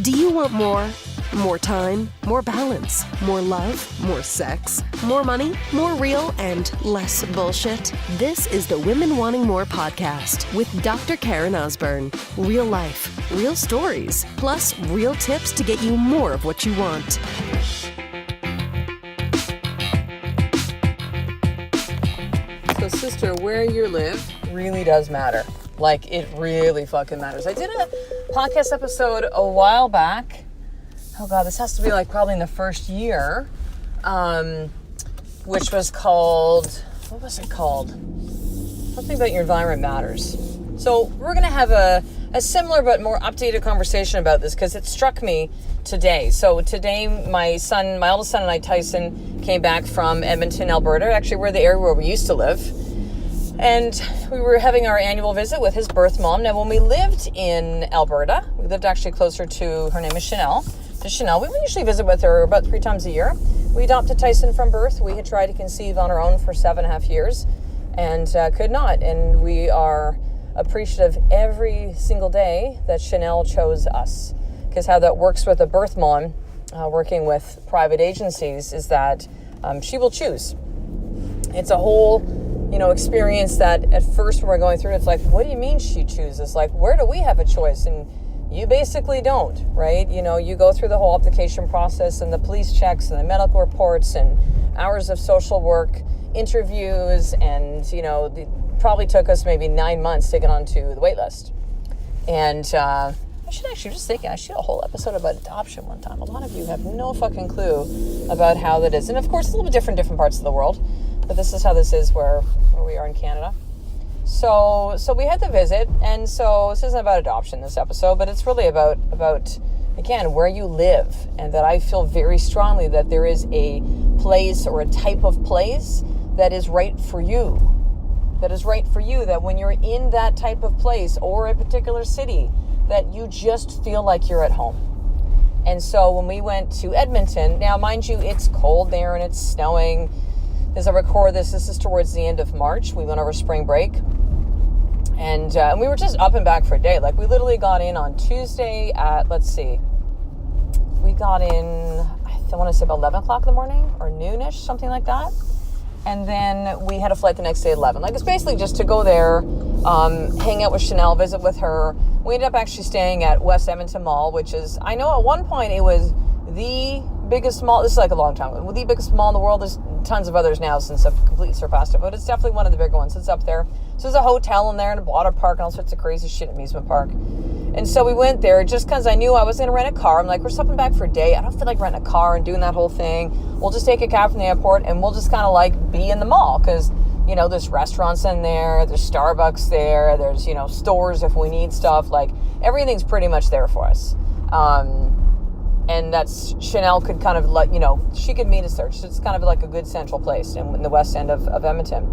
Do you want more? More time, more balance, more love, more sex, more money, more real, and less bullshit? This is the Women Wanting More podcast with Dr. Karen Osborne. Real life, real stories, plus real tips to get you more of what you want. So, sister, where you live really does matter. Like, it really fucking matters. I did a podcast episode a while back. Oh God, this has to be like probably in the first year, which was called, what was it called? Something about your environment matters. So we're going to have a similar but more updated conversation about this because it struck me today. So today my eldest son and I, Tyson, came back from Edmonton, Alberta. Actually, we're the area where we used to live. And we were having our annual visit with his birth mom. Now, when we lived in Alberta, we lived actually closer to, her name is Chanel. We would usually visit with her about 3 times a year. We adopted Tyson from birth. We had tried to conceive on our own for 7.5 years and could not. And we are appreciative every single day that Chanel chose us. Because how that works with a birth mom, working with private agencies, is that she will choose. It's a whole experience that at first when we're going through it, it's like, what do you mean she chooses? Like, where do we have a choice? And you basically don't, right? You go through the whole application process and the police checks and the medical reports and hours of social work, interviews, and, it probably took us maybe 9 months to get onto the wait list. And I should actually just think, I should do a whole episode about adoption one time. A lot of you have no fucking clue about how that is. And of course, it's a little bit different in different parts of the world, but this is how this is where we are in Canada. So we had the visit, and so this isn't about adoption, this episode, but it's really about again, where you live, and that I feel very strongly that there is a place or a type of place that is right for you. That when you're in that type of place or a particular city, that you just feel like you're at home. And so when we went to Edmonton, now mind you, it's cold there and it's snowing. As I record this is towards the end of March. We went over spring break. And we were just up and back for a day. Like, we literally got in on Tuesday at, we got in, I want to say about 11 o'clock in the morning or noonish, something like that. And then we had a flight the next day at 11. Like, it's basically just to go there, hang out with Chanel, visit with her. We ended up actually staying at West Edmonton Mall, which is, I know at one point it was the biggest mall. This is like a long time ago. The biggest mall in the world. There's tons of others now since I've completely surpassed it, but it's definitely one of the bigger ones. It's up there. So there's a hotel in there and a water park and all sorts of crazy shit, amusement park. And so we went there just because I knew I was going to rent a car. I'm like, we're stopping back for a day. I don't feel like renting a car and doing that whole thing. We'll just take a cab from the airport and we'll just kind of like be in the mall because, there's restaurants in there, there's Starbucks there, there's, stores if we need stuff. Like, everything's pretty much there for us. And that's, Chanel could kind of she could meet us there. It's kind of like a good central place in the west end of Edmonton.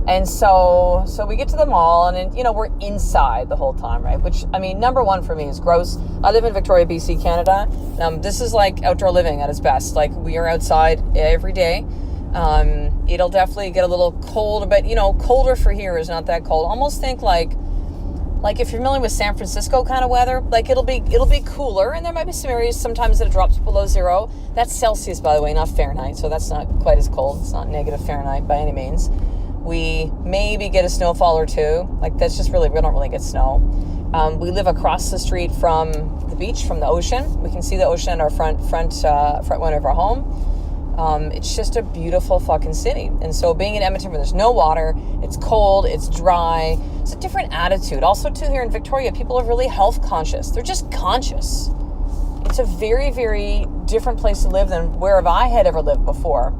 And so we get to the mall and we're inside the whole time, right? Which, number one for me is gross. I live in Victoria, BC, Canada. This is like outdoor living at its best. Like, we are outside every day. It'll definitely get a little cold, but colder for here is not that cold. Almost think like if you're familiar with San Francisco kind of weather, like it'll be cooler, and there might be some areas sometimes that it drops below 0. That's Celsius, by the way, not Fahrenheit, so that's not quite as cold. It's not negative Fahrenheit by any means. We maybe get a snowfall or two. Like, that's just we don't really get snow. We live across the street from the beach, from the ocean. We can see the ocean at our front window of our home. It's just a beautiful fucking city. And so being in Edmonton where there's no water, it's cold, it's dry, it's a different attitude. Also, too, here in Victoria, people are really health conscious. They're just conscious. It's a very, very different place to live than wherever I had ever lived before.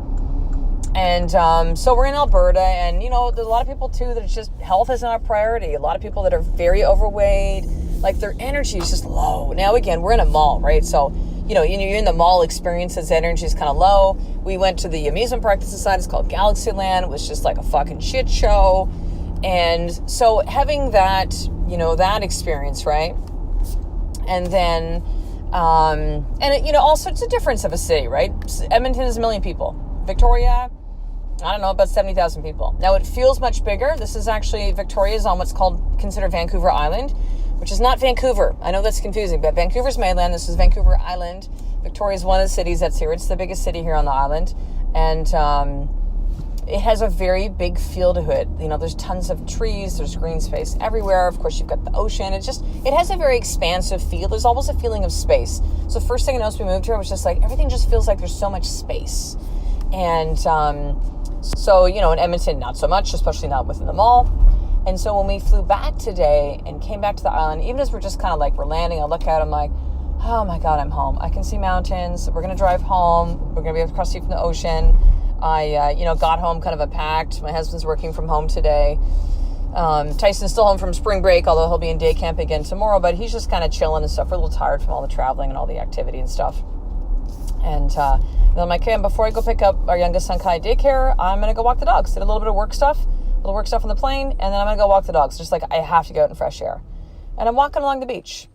And so we're in Alberta, and, there's a lot of people, too, that it's just health isn't a priority. A lot of people that are very overweight, like, their energy is just low. Now, again, we're in a mall, right? So, you're in the mall experiences, energy is kind of low. We went to the amusement park that's inside. It's called Galaxyland. It was just like a fucking shit show. And so having that, that experience, right? And then, also it's a difference of a city, right? Edmonton is 1 million people. Victoria, I don't know, about 70,000 people. Now, it feels much bigger. This is actually, Victoria is on what's considered Vancouver Island, which is not Vancouver. I know that's confusing, but Vancouver's mainland. This is Vancouver Island. Victoria is one of the cities that's here. It's the biggest city here on the island. And it has a very big feel to it. You know, there's tons of trees, there's green space everywhere. Of course, you've got the ocean. It has a very expansive feel. There's always a feeling of space. So first thing I noticed when we moved here was just like, everything just feels like there's so much space. And so, you know, in Edmonton, not so much, especially not within the mall. And so when we flew back today and came back to the island, even as we're just kind of like, we're landing, I look out, I'm like, oh my God, I'm home. I can see mountains. We're going to drive home. We're going to be across the sea from the ocean. I, got home kind of unpacked. My husband's working from home today. Tyson's still home from spring break, although he'll be in day camp again tomorrow, but he's just kind of chilling and stuff. We're a little tired from all the traveling and all the activity and stuff. And then I'm like, okay, before I go pick up our youngest son, Kai, at daycare, I'm going to go walk the dogs. Did a little bit of work stuff on the plane, and then I'm going to go walk the dogs. Just like, I have to go out in fresh air. And I'm walking along the beach.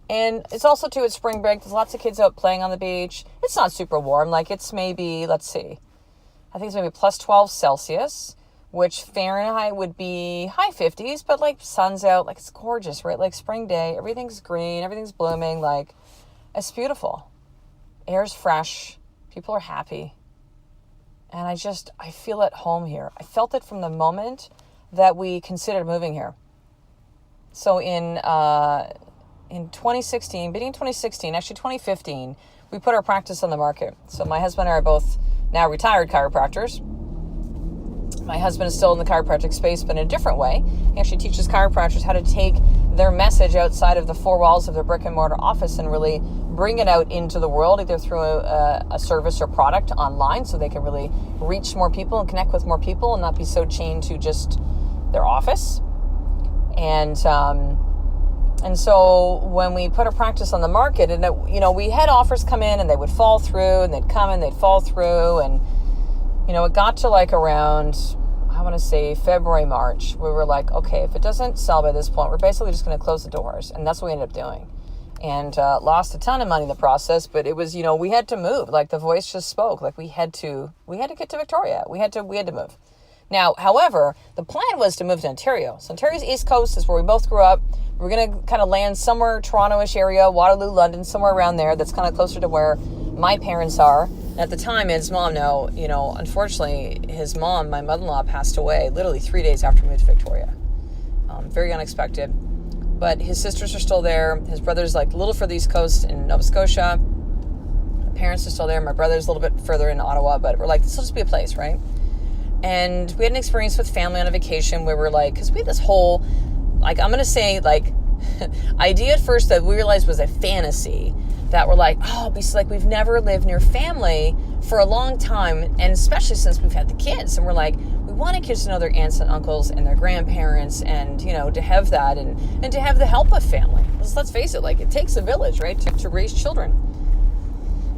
And it's also, too, it's spring break. There's lots of kids out playing on the beach. It's not super warm. Like, it's maybe, let's see, I think it's maybe plus 12 Celsius, which Fahrenheit would be high 50s, but like sun's out, like it's gorgeous, right? Like spring day, everything's green, everything's blooming, like it's beautiful. Air's fresh, people are happy. And I feel at home here. I felt it from the moment that we considered moving here. So in 2016, beginning 2016, actually 2015, we put our practice on the market. So my husband and I are both now retired chiropractors. My husband is still in the chiropractic space, but in a different way. He actually teaches chiropractors how to take their message outside of the four walls of their brick and mortar office and really bring it out into the world, either through a service or product online, so they can really reach more people and connect with more people and not be so chained to just their office. And so when we put a practice on the market, and we had offers come in and they would fall through, and they'd come and they'd fall through, and it got to like around, I want to say February, March, we were like, okay, if it doesn't sell by this point, we're basically just going to close the doors. And that's what we ended up doing. And lost a ton of money in the process, but it was, we had to move. Like the voice just spoke. Like we had to get to Victoria. We had to move. Now, however, the plan was to move to Ontario. So Ontario's East Coast is where we both grew up. We're going to kind of land somewhere, Toronto-ish area, Waterloo, London, somewhere around there. That's kind of closer to where my parents are. And at the time, his mom, unfortunately, his mom, my mother-in-law, passed away literally 3 days after we moved to Victoria. Very unexpected. But his sisters are still there. His brother's like a little further East Coast in Nova Scotia. My parents are still there. My brother's a little bit further in Ottawa, but we're like, this will just be a place, right? And we had an experience with family on a vacation where we're like, because we had this whole, like, I'm going to say, like, idea at first that we realized was a fantasy, that we're like, oh, we've never lived near family for a long time, and especially since we've had the kids. And we're like, we want our kids to know their aunts and uncles and their grandparents, and, to have that, and to have the help of family. Let's face it, like, it takes a village, right, to raise children.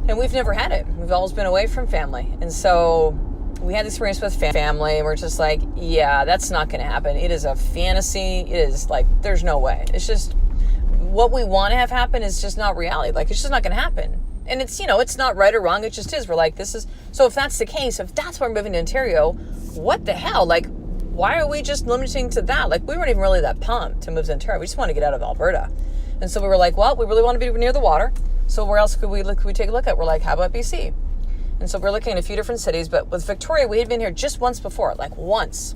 And we've never had it. We've always been away from family. And so we had the experience with family, and we're just like, yeah, that's not going to happen. It is a fantasy. It is like, there's no way. It's just, what we want to have happen is just not reality. Like, it's just not going to happen. And it's, it's not right or wrong. It just is. We're like, so if that's the case, if that's why we're moving to Ontario, what the hell? Like, why are we just limiting to that? Like, we weren't even really that pumped to move to Ontario. We just want to get out of Alberta. And so we were like, well, we really want to be near the water. So where else could we take a look at? We're like, how about BC? And so we're looking at a few different cities, but with Victoria, we had been here just once before, like once.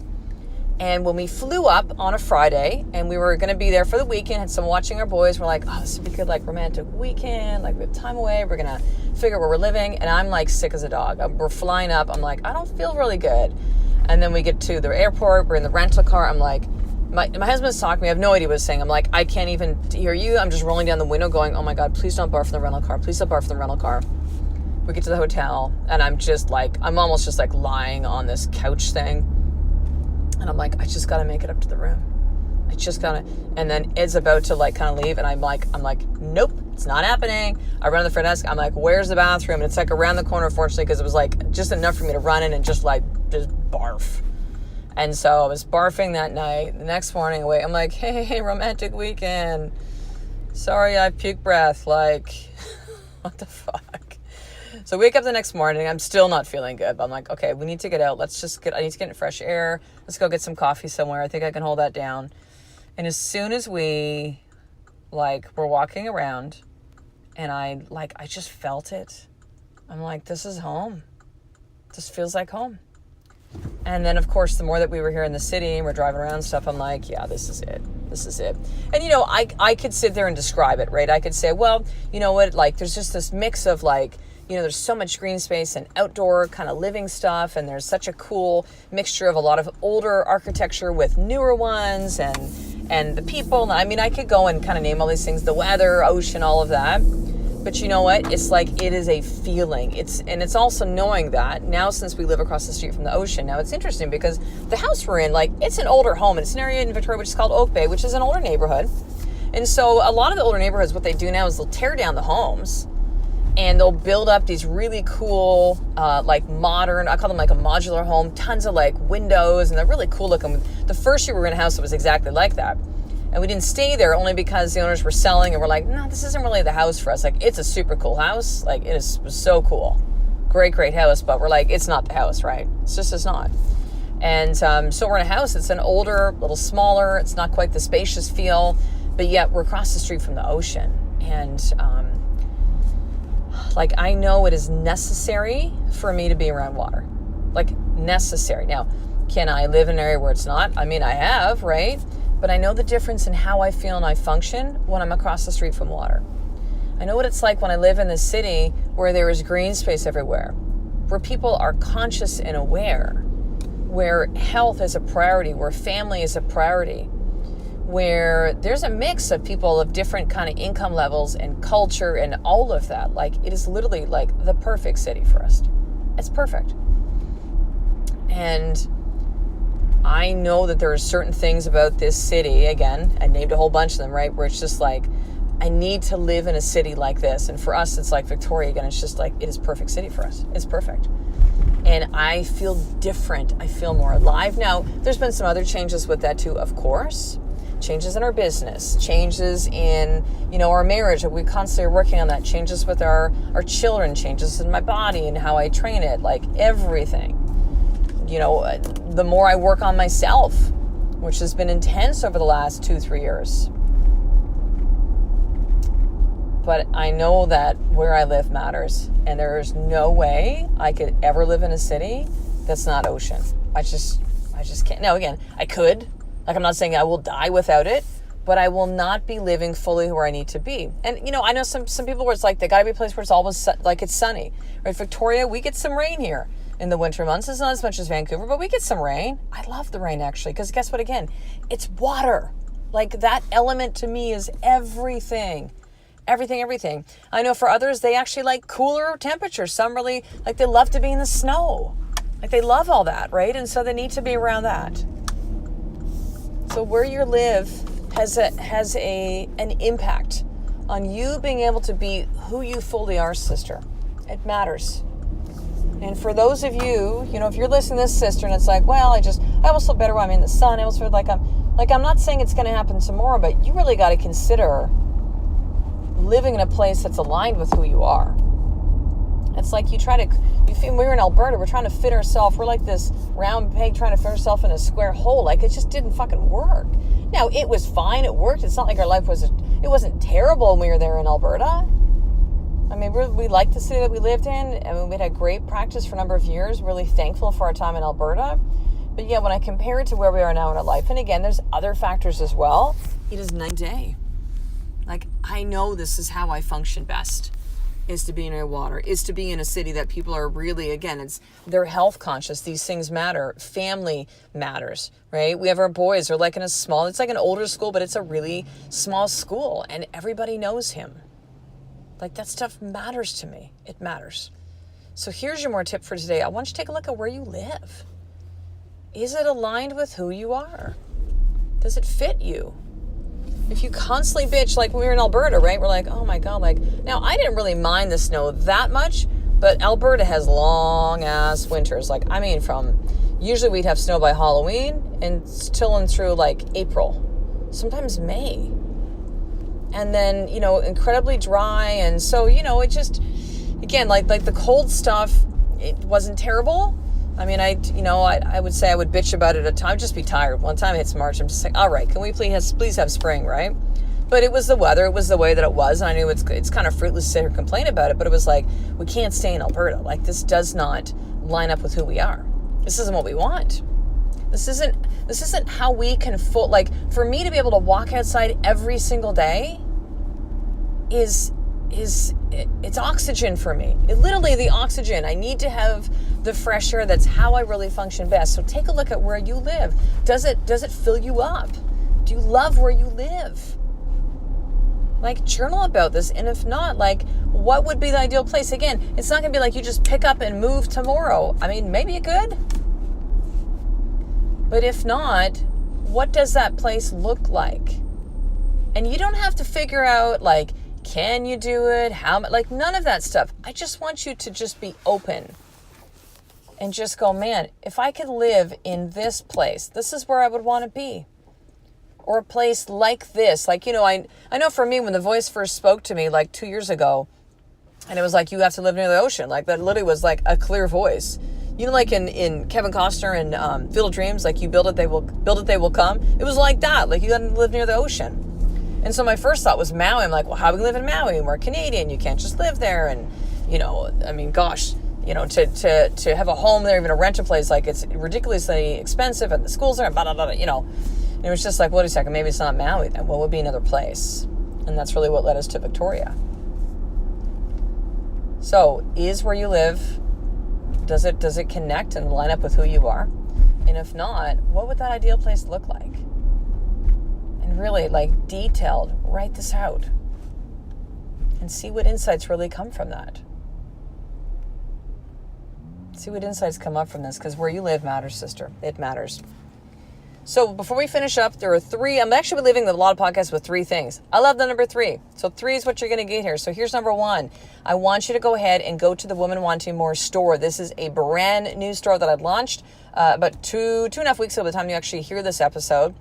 And when we flew up on a Friday, and we were going to be there for the weekend, had some watching our boys, we're like, oh, this would be good, like romantic weekend, like we have time away, we're going to figure out where we're living. And I'm like sick as a dog. We're flying up, I'm like, I don't feel really good. And then we get to the airport, we're in the rental car, I'm like, my husband's talking to me, I have no idea what he's saying. I'm like, I can't even hear you. I'm just rolling down the window going, oh my God, please don't barf in the rental car. Please don't barf in the rental car. We get to the hotel, and I'm almost just like lying on this couch thing. And I'm like, I just got to make it up to the room. I just got to. And then Ed's about to like kind of leave, and I'm like, nope, it's not happening. I run to the front desk. I'm like, where's the bathroom? And it's like around the corner, fortunately, because it was like just enough for me to run in and just barf. And so I was barfing that night. The next morning, I'm like, hey, romantic weekend. Sorry, I have puke breath. Like, what the fuck? So wake up the next morning, I'm still not feeling good. But I'm like, okay, we need to get out. I need to get in fresh air. Let's go get some coffee somewhere. I think I can hold that down. And as soon as we like, we're walking around, and I just felt it. I'm like, this is home. This feels like home. And then, of course, the more that we were here in the city and we're driving around and stuff, I'm like, yeah, this is it. This is it. And, I could sit there and describe it, right? I could say, well, you know what, like, there's just this mix of, like, there's so much green space and outdoor kind of living stuff, and there's such a cool mixture of a lot of older architecture with newer ones, and the people. I mean, I could go and kind of name all these things, the weather, ocean, all of that. But you know what? It's like, it is a feeling. It's also knowing that now, since we live across the street from the ocean. Now, it's interesting because the house we're in, like, it's an older home. It's an area in Victoria which is called Oak Bay, which is an older neighborhood. And so a lot of the older neighborhoods, what they do now is they'll tear down the homes and they'll build up these really cool, like, modern, I call them like a modular home, tons of like windows, and they're really cool looking. The first year we were in a house that was exactly like that. And we didn't stay there only because the owners were selling, and we're like, no, this isn't really the house for us. Like, it's a super cool house. Like, was so cool. Great house. But we're like, it's not the house, right? It's not. And so we're in a house. It's an older, a little smaller. It's not quite the spacious feel. But yet we're across the street from the ocean. And like, I know it is necessary for me to be around water. Like, necessary. Now, can I live in an area where it's not? I mean, I have, right? But I know the difference in how I feel and I function when I'm across the street from water. I know what it's like when I live in the city where there is green space everywhere, where people are conscious and aware, where health is a priority, where family is a priority, where there's a mix of people of different kind of income levels and culture and all of that. Like, it is literally like the perfect city for us. It's perfect. And I know that there are certain things about this city, again, I named a whole bunch of them, right, where it's just like, I need to live in a city like this. And for us, it's like Victoria, again, it's just like, it is perfect city for us. It's perfect. And I feel different. I feel more alive. Now, there's been some other changes with that too, of course. Changes in our business, changes in, our marriage. We constantly are working on that. Changes with our children, changes in my body and how I train it, like everything. The more I work on myself, which has been intense over the last 2-3 years. But I know that where I live matters, and there's no way I could ever live in a city that's not ocean. I just can't. Now, again, I could. Like, I'm not saying I will die without it, but I will not be living fully where I need to be. And, I know some people where it's like, they got to be a place where it's always like it's sunny. Right? Victoria, we get some rain here in the winter months. It's not as much as Vancouver, but we get some rain. I love the rain, actually, because guess what? Again, it's water. Like, that element to me is everything. Everything. I know for others, they actually like cooler temperatures. Some really, like, they love to be in the snow. Like, they love all that, right? And so they need to be around that. So where you live has an impact on you being able to be who you fully are, sister. It matters. And for those of you, if you're listening to this, sister, and it's like, well, I almost feel better when I'm in the sun. I almost feel like I'm not saying it's going to happen tomorrow, but you really got to consider living in a place that's aligned with who you are. It's like you feel, we're in Alberta, we're trying to fit ourselves, we're like this round peg trying to fit ourselves in a square hole. Like, it just didn't fucking work. Now, it was fine, it worked. It's not like our life wasn't terrible when we were there in Alberta. I mean, we liked the city that we lived in. I mean, we had great practice for a number of years, really thankful for our time in Alberta. But yeah, when I compare it to where we are now in our life, and again, there's other factors as well, it is night and day. Like, I know this is how I function best, is to be near water, is to be in a city that people are really, again, they're health conscious. These things matter. Family matters, right? We have our boys, they're like it's like an older school, but it's a really small school, and everybody knows him. Like, that stuff matters to me. It matters. So here's your more tip for today. I want you to take a look at where you live. Is it aligned with who you are? Does it fit you? If you constantly bitch, like when we were in Alberta, right? We're like, oh my God, like, now I didn't really mind the snow that much, but Alberta has long ass winters. Like, I mean, usually we'd have snow by Halloween and till and through like April, sometimes May. And then, incredibly dry. And so, it just, again, like the cold stuff, it wasn't terrible. I mean, I would say I would bitch about it at a time, just be tired. One time it hits March, I'm just like, all right, can we please have spring, right? But it was the weather. It was the way that it was. And I knew it's kind of fruitless to sit here and complain about it. But it was like, we can't stay in Alberta. Like, this does not line up with who we are. This isn't what we want. This isn't how we can like, for me to be able to walk outside every single day it's oxygen for me. Literally the oxygen. I need to have the fresh air. That's how I really function best. So take a look at where you live. Does it fill you up? Do you love where you live? Like, journal about this. And if not, like, what would be the ideal place? Again, it's not going to be like you just pick up and move tomorrow. I mean, maybe it could. But if not, what does that place look like? And you don't have to figure out, like, can you do it? How, like, none of that stuff. I just want you to just be open and just go, man, if I could live in this place, this is where I would want to be. Or a place like this. Like, you know, I know for me, when the voice first spoke to me like 2 years ago, and it was like, you have to live near the ocean. Like, that literally was like a clear voice. You know, like in Kevin Costner and Field of Dreams, like, you build it, they will come. It was like that. Like, you got to live near the ocean. And so my first thought was Maui. I'm like, well, how do we live in Maui? We're Canadian. You can't just live there. And, you know, I mean, gosh, you know, to have a home there, even to rent a place, like, it's ridiculously expensive, and the schools are, blah, blah, blah, you know. And it was just like, wait a second, maybe it's not Maui then. What would be another place? And that's really what led us to Victoria. So, is where you live, does it connect and line up with who you are? And if not, what would that ideal place look like? And really, like, detailed, write this out. And see what insights really come from that. See what insights come up from this, because where you live matters, sister. It matters. So before we finish up, there are 3. I'm actually leaving a lot of podcasts with 3 things. I love the number 3. So 3 is what you're going to get here. So here's number 1. I want you to go ahead and go to the Women Wanting More store. This is a brand new store that I'd launched about two and a half weeks ago by the time you actually hear this episode.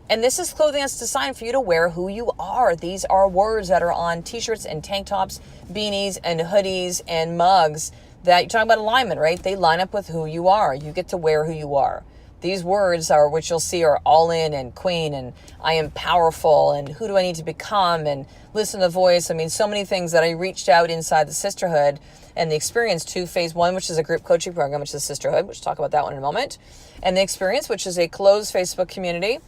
And this is clothing that's designed for you to wear who you are. These are words that are on t-shirts and tank tops, beanies and hoodies and mugs that you're talking about alignment, right? They line up with who you are. You get to wear who you are. These words are, which you'll see, are all in and queen and I am powerful and who do I need to become and listen to the voice. I mean, so many things that I reached out inside the sisterhood and the experience to phase 1, which is a group coaching program, which is sisterhood, which we'll talk about that one in a moment. And the experience, which is a closed Facebook community.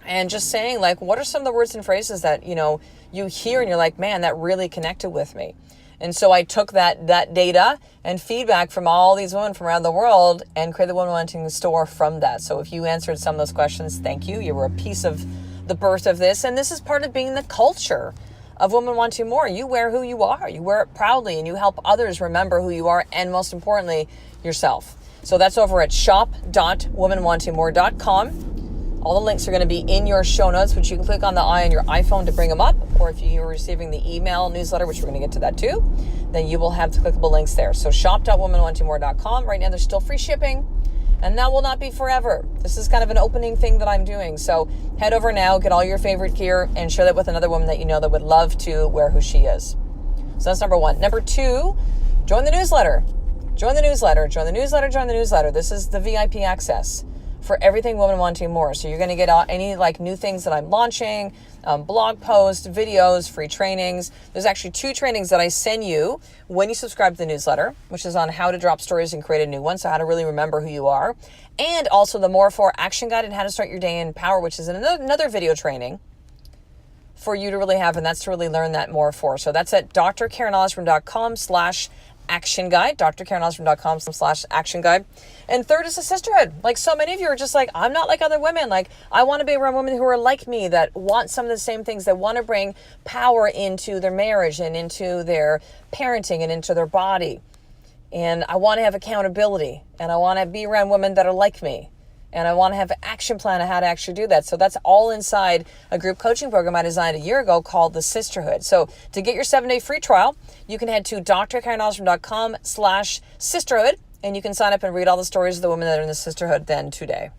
And just saying, like, what are some of the words and phrases that, you know, you hear and you're like, man, that really connected with me. And so I took that data and feedback from all these women from around the world and created the Women Wanting the store from that. So if you answered some of those questions, thank you. You were a piece of the birth of this. And this is part of being the culture of Women Wanting More. You wear who you are. You wear it proudly and you help others remember who you are and, most importantly, yourself. So that's over at shop.womenwantingmore.com. All the links are going to be in your show notes, which you can click on the eye on your iPhone to bring them up. Or if you're receiving the email newsletter, which we're going to get to that too, then you will have the clickable links there. So shop.womenwantingmore.com. Right now, there's still free shipping, and that will not be forever. This is kind of an opening thing that I'm doing. So head over now, get all your favorite gear, and share that with another woman that you know that would love to wear who she is. So that's number 1. Number 2, join the newsletter. Join the newsletter. Join the newsletter. Join the newsletter. This is the VIP access for everything Women Wanting More. So you're going to get any like new things that I'm launching, blog posts, videos, free trainings. There's actually 2 trainings that I send you when you subscribe to the newsletter, which is on how to drop stories and create a new one. So how to really remember who you are. And also the More For Action Guide and how to start your day in power, which is another video training for you to really have. And that's to really learn that more for. So that's at drkarenosborn.com/action guide, drkarenosborn.com/action guide. And third is a sisterhood. Like, so many of you are just like, I'm not like other women. Like, I want to be around women who are like me, that want some of the same things, that want to bring power into their marriage and into their parenting and into their body. And I want to have accountability, and I want to be around women that are like me. And I want to have an action plan on how to actually do that. So that's all inside a group coaching program I designed a year ago called the Sisterhood. So to get your 7-day free trial, you can head to drkarenosborn.com/sisterhood, and you can sign up and read all the stories of the women that are in the sisterhood then today.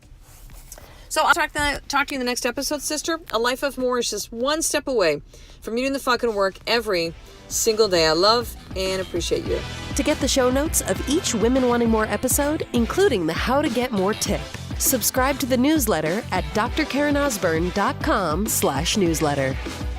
So I'll talk to you in the next episode, sister. A life of more is just one step away from you doing the fucking work every single day. I love and appreciate you. To get the show notes of each Women Wanting More episode, including the How to Get More tip, Subscribe to the newsletter at drkarenosburn.com/newsletter.